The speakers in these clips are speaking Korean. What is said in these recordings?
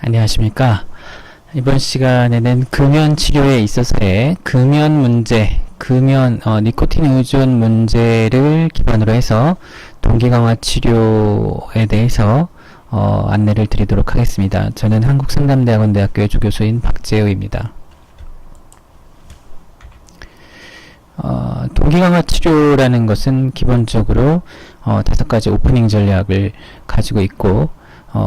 안녕하십니까. 이번 시간에는 금연 치료에 있어서의 금연 문제, 니코틴 의존 문제를 기반으로 해서 동기 강화 치료에 대해서 안내를 드리도록 하겠습니다. 저는 한국상담대학원대학교의 조교수인 박재우입니다. 동기 강화 치료라는 것은 기본적으로 5가지 오프닝 전략을 가지고 있고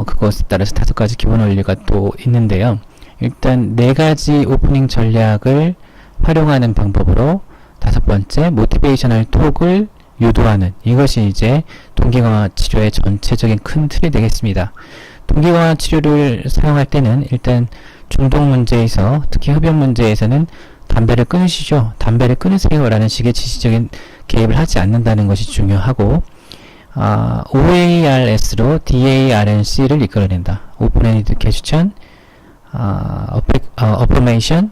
그것에 따라서 5가지 기본 원리가 또 있는데요. 일단 4가지 오프닝 전략을 활용하는 방법으로 5번째 모티베이셔널 톡을 유도하는, 이것이 이제 동기 강화 치료의 전체적인 큰 틀이 되겠습니다. 동기 강화 치료를 사용할 때는 일단 중독 문제에서, 특히 흡연 문제에서는 담배를 끊으시죠, 담배를 끊으세요 라는 식의 지시적인 개입을 하지 않는다는 것이 중요하고, OARS로 DARNC를 이끌어낸다. 오픈엔디드 퀘스천, 어퍼메이션,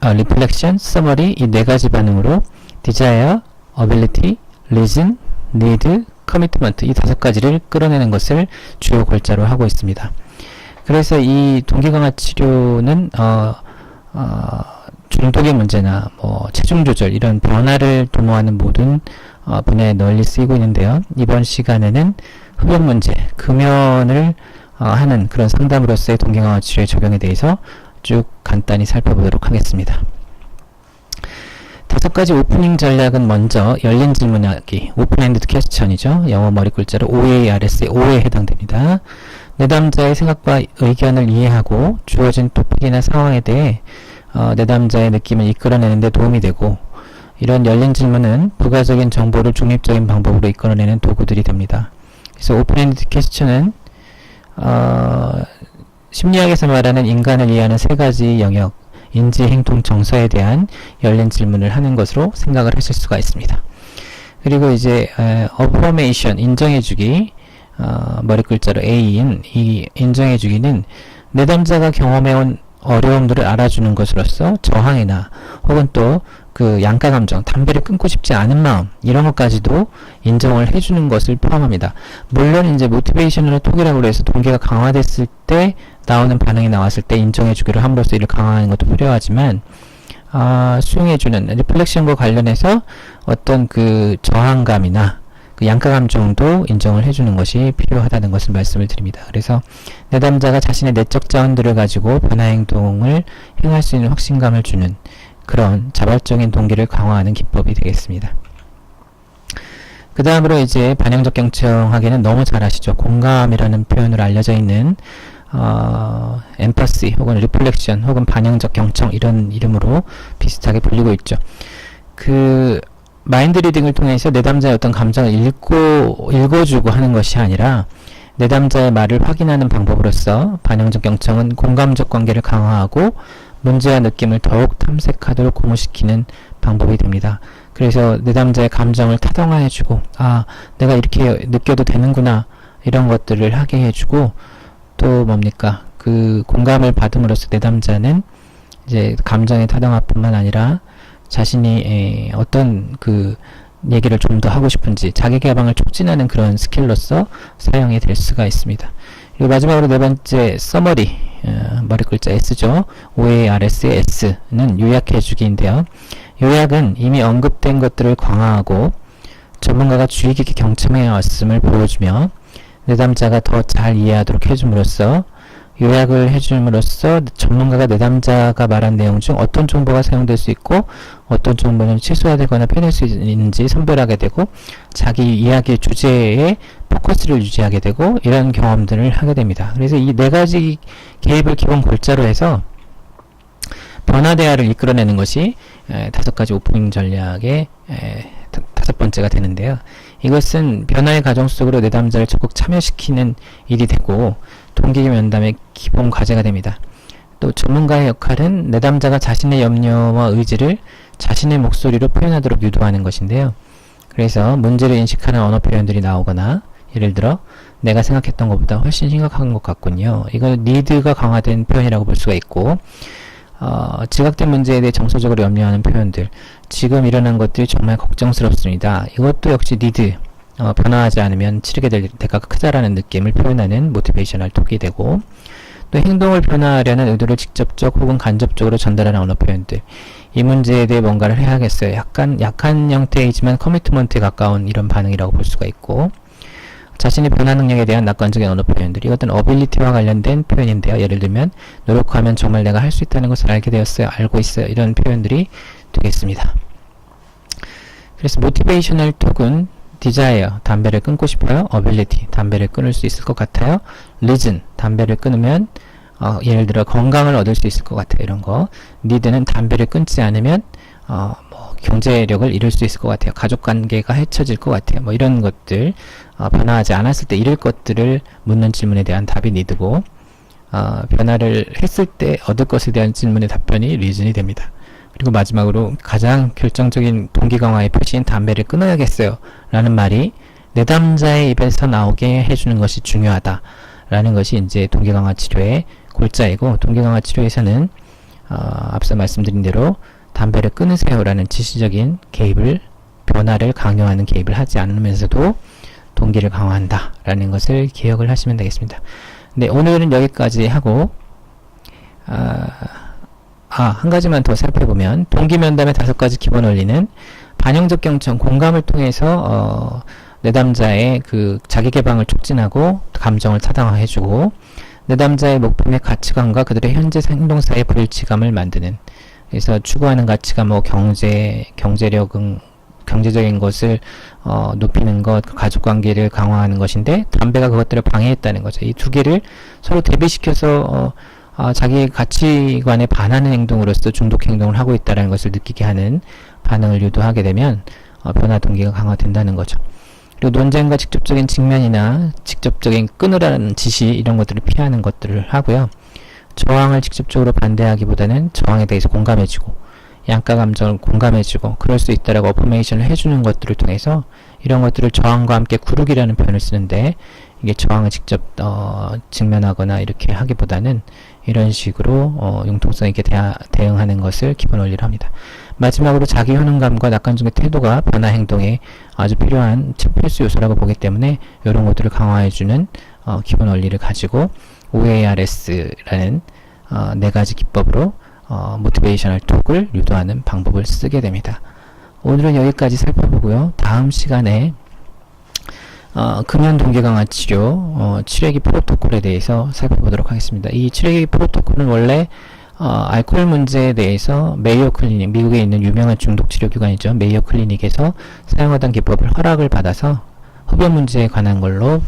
리플렉션, 서머리, 이 4가지 반응으로 desire, ability, reason, need, commitment, 이 5가지를 끌어내는 것을 주요 골자로 하고 있습니다. 그래서 이 동기 강화 치료는 중독의 문제나 체중 조절, 이런 변화를 도모하는 모든 분야에 널리 쓰이고 있는데요. 이번 시간에는 흡연 문제, 금연을 하는 그런 상담으로서의 동기 강화 치료의 적용에 대해서 쭉 간단히 살펴보도록 하겠습니다. 5가지 오프닝 전략은 먼저 열린 질문하기, 오픈엔디드 퀘스천이죠. 영어 머리 글자로 OARS의 O에 해당됩니다. 내담자의 생각과 의견을 이해하고 주어진 토픽이나 상황에 대해 내담자의 느낌을 이끌어내는 데 도움이 되고, 이런 열린 질문은 부가적인 정보를 중립적인 방법으로 이끌어내는 도구들이 됩니다. 그래서 오픈엔디드 퀘스천은 심리학에서 말하는 인간을 이해하는 3가지 영역, 인지, 행동, 정서에 대한 열린 질문을 하는 것으로 생각을 하실 수가 있습니다. 그리고 이제 affirmation, 인정해주기, 머리 글자로 A인 이 인정해주기는 내담자가 경험해온 어려움들을 알아주는 것으로서 저항이나 혹은 또 그 양가 감정, 담배를 끊고 싶지 않은 마음, 이런 것까지도 인정을 해주는 것을 포함합니다. 물론 이제 모티베이셔널 톡이라고 해서 동기가 강화됐을 때 나오는 반응이 나왔을 때 인정해주기를 함으로써 이를 강화하는 것도 필요하지만, 수용해주는 리플렉션과 관련해서 어떤 그 저항감이나 그 양가 감정도 인정을 해주는 것이 필요하다는 것을 말씀을 드립니다. 그래서 내담자가 자신의 내적 자원들을 가지고 변화 행동을 행할 수 있는 확신감을 주는 그런 자발적인 동기를 강화하는 기법이 되겠습니다. 그 다음으로 이제 반영적 경청하기는 너무 잘 아시죠. 공감이라는 표현으로 알려져 있는 엠파시 혹은 리플렉션 혹은 반영적 경청, 이런 이름으로 비슷하게 불리고 있죠. 그 마인드 리딩을 통해서 내담자의 어떤 감정을 읽어주고 하는 것이 아니라 내담자의 말을 확인하는 방법으로서 반영적 경청은 공감적 관계를 강화하고 문제와 느낌을 더욱 탐색하도록 고무시키는 방법이 됩니다. 그래서 내담자의 감정을 타동화해주고, 내가 이렇게 느껴도 되는구나, 이런 것들을 하게 해주고, 또 뭡니까, 그 공감을 받음으로써 내담자는 이제 감정의 타동화뿐만 아니라 자신이 어떤 그 얘기를 좀 더 하고 싶은지 자기 개방을 촉진하는 그런 스킬로서 사용이 될 수가 있습니다. 그리고 마지막으로 4번째 서머리, 머리 글자 S죠. OARS의 S는 요약해주기인데요. 요약은 이미 언급된 것들을 강화하고 전문가가 주의 깊게 경청해왔음을 보여주며 내담자가 더 잘 이해하도록 해줌으로써, 요약을 해줌으로써 전문가가 내담자가 말한 내용 중 어떤 정보가 사용될 수 있고 어떤 정보는 취소해야 되거나 빼낼 수 있는지 선별하게 되고, 자기 이야기의 주제에 포커스를 유지하게 되고, 이런 경험들을 하게 됩니다. 그래서 이 4가지 개입을 기본 골자로 해서 변화 대화를 이끌어내는 것이 5가지 오프닝 전략의 5번째가 되는데요. 이것은 변화의 과정 속으로 내담자를 적극 참여시키는 일이 되고 동기 면담의 기본 과제가 됩니다. 또 전문가의 역할은 내담자가 자신의 염려와 의지를 자신의 목소리로 표현하도록 유도하는 것인데요. 그래서 문제를 인식하는 언어 표현들이 나오거나, 예를 들어 내가 생각했던 것보다 훨씬 심각한 것 같군요, 이건 need가 강화된 표현이라고 볼 수가 있고, 지각된 문제에 대해 정서적으로 염려하는 표현들, 지금 일어난 것들이 정말 걱정스럽습니다, 이것도 역시 need, 변화하지 않으면 치르게 될 대가가 크다라는 느낌을 표현하는 모티베이셔널 톡이 되고, 또 행동을 변화하려는 의도를 직접적 혹은 간접적으로 전달하는 언어 표현들. 이 문제에 대해 뭔가를 해야겠어요. 약간 약한 형태이지만 커미트먼트에 가까운 이런 반응이라고 볼 수가 있고, 자신의 변화 능력에 대한 낙관적인 언어 표현들. 이것은 어빌리티와 관련된 표현인데요. 예를 들면 노력하면 정말 내가 할 수 있다는 것을 알게 되었어요. 알고 있어요. 이런 표현들이 되겠습니다. 그래서 모티베이셔널 톡은 desire, 담배를 끊고 싶어요. ability, 담배를 끊을 수 있을 것 같아요. reason, 담배를 끊으면 예를 들어 건강을 얻을 수 있을 것 같아요. 이런 거. need는 담배를 끊지 않으면 경제력을 잃을 수 있을 것 같아요. 가족관계가 헤쳐질 것 같아요. 뭐 이런 것들, 변화하지 않았을 때 잃을 것들을 묻는 질문에 대한 답이 need고, 변화를 했을 때 얻을 것에 대한 질문의 답변이 reason이 됩니다. 그리고 마지막으로 가장 결정적인 동기 강화의 표시인 담배를 끊어야겠어요 라는 말이 내담자의 입에서 나오게 해주는 것이 중요하다 라는 것이 이제 동기 강화 치료의 골자이고, 동기 강화 치료에서는 앞서 말씀드린 대로 담배를 끊으세요 라는 지시적인 개입을, 변화를 강요하는 개입을 하지 않으면서도 동기를 강화한다 라는 것을 기억을 하시면 되겠습니다. 네, 오늘은 여기까지 하고, 한 가지만 더 살펴보면, 동기면담의 5가지 기본 원리는 반영적 경청, 공감을 통해서 내담자의 그 자기개방을 촉진하고 감정을 타당화해주고, 내담자의 목표의 가치관과 그들의 현재 행동 사이의 불일치감을 만드는, 그래서 추구하는 가치가 뭐 경제력은 경제적인 것을 높이는 것, 가족관계를 강화하는 것인데 담배가 그것들을 방해했다는 거죠. 이 두 개를 서로 대비시켜서 자기의 가치관에 반하는 행동으로서 중독 행동을 하고 있다는 것을 느끼게 하는 반응을 유도하게 되면 변화 동기가 강화된다는 거죠. 그리고 논쟁과 직접적인 직면이나 직접적인 끊으라는 지시, 이런 것들을 피하는 것들을 하고요. 저항을 직접적으로 반대하기보다는 저항에 대해서 공감해주고, 양가 감정을 공감해주고, 그럴 수 있다라고 어포메이션을 해주는 것들을 통해서, 이런 것들을 저항과 함께 구르기라는 표현을 쓰는데, 이게 저항을 직접 직면하거나 이렇게 하기보다는 이런 식으로 융통성 있게 대응하는 것을 기본 원리로 합니다. 마지막으로 자기 효능감과 낙관적인 태도가 변화 행동에 아주 필요한 필수 요소라고 보기 때문에 이런 것들을 강화해주는 기본 원리를 가지고 OARS라는 4가지 기법으로 모티베이셔널 톡을 유도하는 방법을 쓰게 됩니다. 오늘은 여기까지 살펴보고요. 다음 시간에 금연 동기 강화 치료, 치료기 프로토콜에 대해서 살펴보도록 하겠습니다. 이 치료기 프로토콜은 원래 알코올 문제에 대해서 메이오 클리닉, 미국에 있는 유명한 중독 치료 기관이죠. 메이오 클리닉에서 사용하던 기법을 허락을 받아서 흡연 문제에 관한 걸로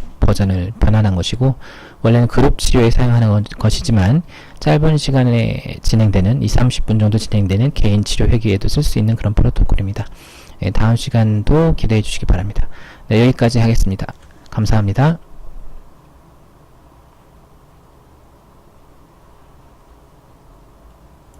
변환한 것이고, 원래는 그룹 치료에 사용하는 것이지만 짧은 시간에 진행되는 20-30분 정도 진행되는 개인 치료 회기에도 쓸 수 있는 그런 프로토콜입니다. 다음 시간도 기대해 주시기 바랍니다. 네, 여기까지 하겠습니다. 감사합니다.